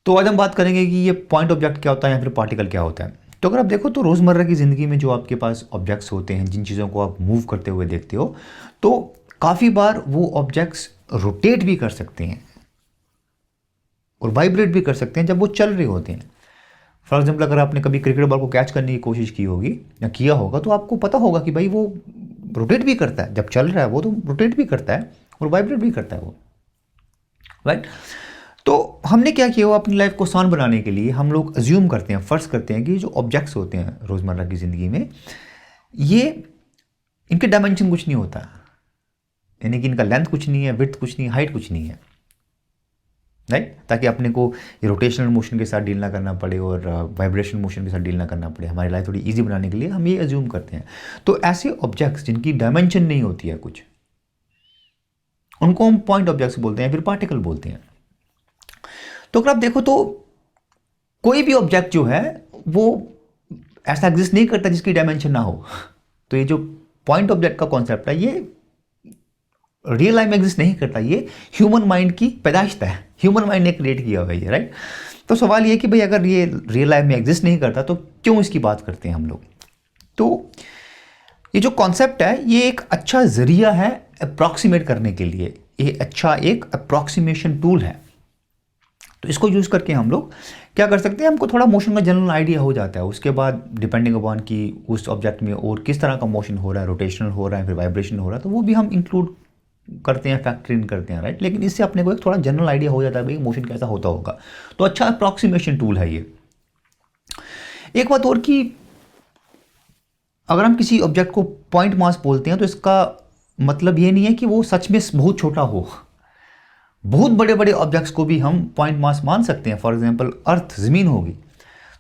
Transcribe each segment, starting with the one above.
तो आज हम बात करेंगे कि ये पॉइंट ऑब्जेक्ट क्या होता है या फिर पार्टिकल क्या होता है। तो अगर आप देखो तो रोज़मर्रा की ज़िंदगी में जो आपके पास ऑब्जेक्ट्स होते हैं, जिन चीज़ों को आप मूव करते हुए देखते हो, तो काफ़ी बार वो ऑब्जेक्ट्स रोटेट भी कर सकते हैं और वाइब्रेट भी कर सकते हैं जब वो चल रहे होते हैं। फॉर एग्जाम्पल, अगर आपने कभी क्रिकेट बॉल को कैच करने की कोशिश की होगी या किया होगा तो आपको पता होगा कि भाई वो रोटेट भी करता है, जब चल रहा है वो तो रोटेट भी करता है और वाइब्रेट भी करता है वो, राइट। तो हमने क्या किया, वो अपनी लाइफ को आसान बनाने के लिए हम लोग अज्यूम करते हैं, फ़र्ज़ करते हैं कि जो ऑब्जेक्ट्स होते हैं रोज़मर्रा की ज़िंदगी में, ये इनके डायमेंशन कुछ नहीं होता, यानी कि इनका लेंथ कुछ नहीं है, विड्थ कुछ नहीं है, हाइट कुछ नहीं है, राइट। ताकि अपने को ये रोटेशनल मोशन के साथ डील ना करना पड़े और वाइब्रेशन मोशन के साथ डील ना करना पड़े, हमारी लाइफ थोड़ी ईजी बनाने के लिए हम ये अज्यूम करते हैं। तो ऐसे ऑब्जेक्ट्स जिनकी डायमेंशन नहीं होती है कुछ, उनको हम पॉइंट ऑब्जेक्ट्स बोलते हैं, फिर पार्टिकल बोलते हैं। तो अगर आप देखो तो कोई भी ऑब्जेक्ट जो है वो ऐसा एग्जिस्ट नहीं करता जिसकी डायमेंशन ना हो। तो ये जो पॉइंट ऑब्जेक्ट का कॉन्सेप्ट है, ये रियल लाइफ में एग्जिस्ट नहीं करता, ये ह्यूमन माइंड की पैदाइश है, ह्यूमन माइंड ने क्रिएट किया हुआ है ये, राइट। तो सवाल ये कि भाई अगर ये रियल लाइफ में एग्जिस्ट नहीं करता तो क्यों इसकी बात करते हैं हम लोग। तो ये जो कॉन्सेप्ट है ये एक अच्छा जरिया है अप्रॉक्सीमेट करने के लिए, ये अच्छा एक अप्रॉक्सीमेशन टूल है। तो इसको यूज़ करके हम लोग क्या कर सकते हैं, हमको थोड़ा मोशन का जनरल आइडिया हो जाता है। उसके बाद डिपेंडिंग अपॉन कि उस ऑब्जेक्ट में और किस तरह का मोशन हो रहा है, रोटेशनल हो रहा है, फिर वाइब्रेशन हो रहा है, तो वो भी हम इंक्लूड करते हैं, फैक्टर इन करते हैं, राइट। लेकिन इससे अपने को एक थोड़ा जनरल आइडिया हो जाता है भाई मोशन कैसा होता होगा। तो अच्छा अप्रॉक्सीमेशन टूल है ये। एक बात और कि अगर हम किसी ऑब्जेक्ट को पॉइंट मास बोलते हैं तो इसका मतलब ये नहीं है कि वो सच में बहुत छोटा हो। बहुत बड़े बड़े ऑब्जेक्ट्स को भी हम पॉइंट मास मान सकते हैं। फॉर एग्जांपल अर्थ, ज़मीन होगी,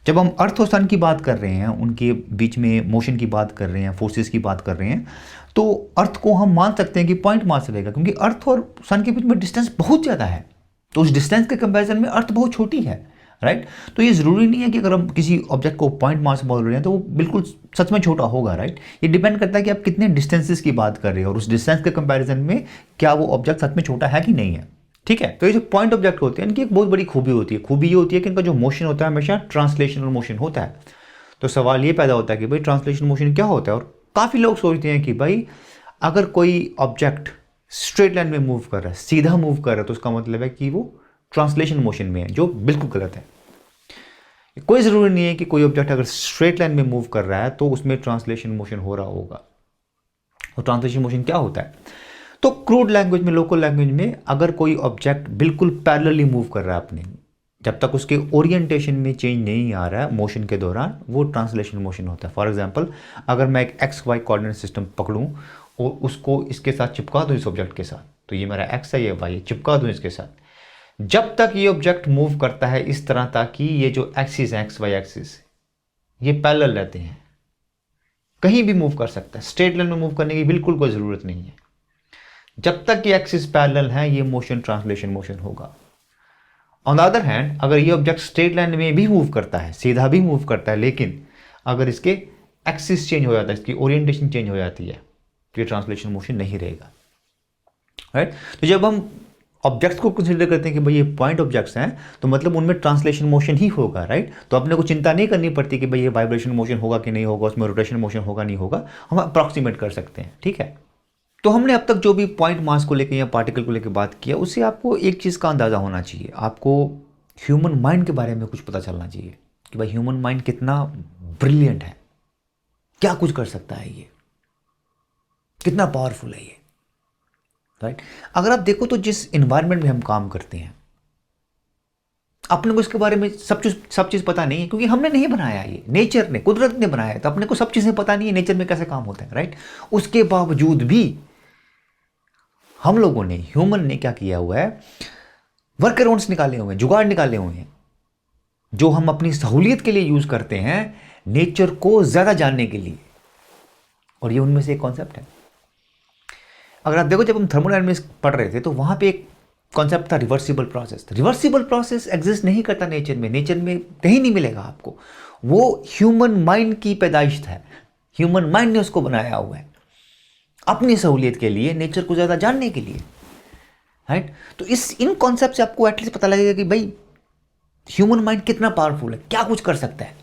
जब हम अर्थ और सन की बात कर रहे हैं, उनके बीच में मोशन की बात कर रहे हैं, फोर्सेस की बात कर रहे हैं, तो अर्थ को हम मान सकते हैं कि पॉइंट मास रहेगा, क्योंकि अर्थ और सन के बीच में डिस्टेंस बहुत ज़्यादा है। तो उस डिस्टेंस के कंपैरिजन में अर्थ बहुत छोटी है, राइट। तो ये ज़रूरी नहीं है कि अगर हम किसी ऑब्जेक्ट को पॉइंट मास बोल रहे हैं तो वो बिल्कुल सच में छोटा होगा, राइट। ये डिपेंड करता है कि आप कितने डिस्टेंसेस की बात कर रहे हो और उस डिस्टेंस के कंपैरिजन में क्या वो ऑब्जेक्ट सच में छोटा है कि नहीं है, ठीक है। तो ये जो पॉइंट ऑब्जेक्ट होते हैं इनकी एक बहुत बड़ी खूबी होती है। खूबी ये होती है कि इनका जो मोशन होता है हमेशा ट्रांसलेशनल मोशन होता है। तो सवाल ये पैदा होता है कि भाई ट्रांसलेशनल मोशन क्या होता है, और काफ़ी लोग सोचते हैं कि भाई अगर कोई ऑब्जेक्ट स्ट्रेट लाइन में मूव कर रहा है, सीधा मूव कर रहा है, तो उसका मतलब है कि वो ट्रांसलेशन मोशन में है, जो बिल्कुल गलत है। कोई ज़रूरी नहीं है कि कोई ऑब्जेक्ट अगर स्ट्रेट लाइन में मूव कर रहा है तो उसमें ट्रांसलेशन मोशन हो रहा होगा। तो ट्रांसलेशन मोशन क्या होता है, तो क्रूड लैंग्वेज में, लोकल लैंग्वेज में, अगर कोई ऑब्जेक्ट बिल्कुल पैरेलली मूव कर रहा है अपने, जब तक उसके ओरिएंटेशन में चेंज नहीं आ रहा है मोशन के दौरान, वो ट्रांसलेशन मोशन होता है। फॉर एग्जांपल, अगर मैं एक एक्स वाई कोऑर्डिनेट सिस्टम पकड़ूं और उसको इसके साथ चिपका दूं, इस ऑब्जेक्ट के साथ, तो ये मेरा एक्स है, ये वाई, चिपका दूं इसके साथ, जब तक ये ऑब्जेक्ट मूव करता है इस तरह ताकि ये जो एक्सिस है, एक्स वाई एक्सिस, ये पैरेलल रहते हैं, कहीं भी मूव कर सकता है, स्ट्रेट लाइन में मूव करने की बिल्कुल कोई ज़रूरत नहीं है। जब तक ये एक्सिस पैरेलल है ये मोशन ट्रांसलेशन मोशन होगा। ऑन द अदर हैंड, अगर ये ऑब्जेक्ट स्ट्रेट लाइन में भी मूव करता है, सीधा भी मूव करता है, लेकिन अगर इसके एक्सिस चेंज हो जाता है, इसकी ओरिएंटेशन चेंज हो जाती है, तो ये ट्रांसलेशन मोशन नहीं रहेगा, राइट। तो जब हम ऑब्जेक्ट्स को कंसीडर करते हैं कि भाई ये पॉइंट ऑब्जेक्ट्स हैं, तो मतलब उनमें ट्रांसलेशन मोशन ही होगा, राइट। तो अपने को चिंता नहीं करनी पड़ती कि भाई ये वाइब्रेशन मोशन होगा कि नहीं होगा, उसमें रोटेशन मोशन होगा नहीं होगा, हम अप्रॉक्सीमेट कर सकते हैं, ठीक है। तो हमने अब तक जो भी पॉइंट मास को लेकर या पार्टिकल को लेकर बात किया, उससे आपको एक चीज़ का अंदाज़ा होना चाहिए, आपको ह्यूमन माइंड के बारे में कुछ पता चलना चाहिए कि भाई ह्यूमन माइंड कितना ब्रिलियंट है, क्या कुछ कर सकता है ये, कितना पावरफुल है ये, राइट। अगर आप देखो तो जिस इन्वायरमेंट में हम काम करते हैं, अपने को इसके बारे में सब चीज़ पता नहीं है, क्योंकि हमने नहीं बनाया, ये नेचर ने, कुदरत ने बनाया है, तो अपने को सब चीज़ें पता नहीं है नेचर में कैसे काम होता है, राइट। उसके बावजूद भी हम लोगों ने, ह्यूमन ने क्या किया हुआ है, वर्क अराउंड्स निकाले हुए हैं, जुगाड़ निकाले हुए हैं, जो हम अपनी सहूलियत के लिए यूज करते हैं, नेचर को ज्यादा जानने के लिए। और ये उनमें से एक कॉन्सेप्ट है। अगर आप देखो, जब हम थर्मोडायनामिक्स पढ़ रहे थे तो वहां पे एक कॉन्सेप्ट था reversible process. Reversible process exist नहीं करता नेचर में, नेचर में कहीं नहीं मिलेगा आपको। वो ह्यूमन माइंड की पैदाइश है, ह्यूमन माइंड ने उसको बनाया हुआ है अपनी सहूलियत के लिए, नेचर को ज़्यादा जानने के लिए, राइट। तो इन कॉन्सेप्ट से आपको एटलीस्ट पता लगेगा कि भाई ह्यूमन माइंड कितना पावरफुल है, क्या कुछ कर सकता है,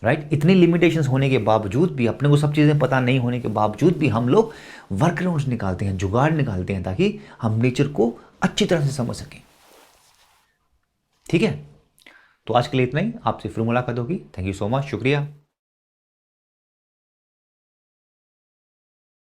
राइट। इतनी लिमिटेशंस होने के बावजूद भी, अपने को सब चीज़ें पता नहीं होने के बावजूद भी हम लोग वर्कअराउंड्स निकालते हैं, जुगाड़ निकालते हैं, ताकि हम नेचर को अच्छी तरह से समझ सकें। ठीक है, तो आज के लिए इतना ही, आपसे फिर मुलाकात होगी। थैंक यू सो मच, शुक्रिया।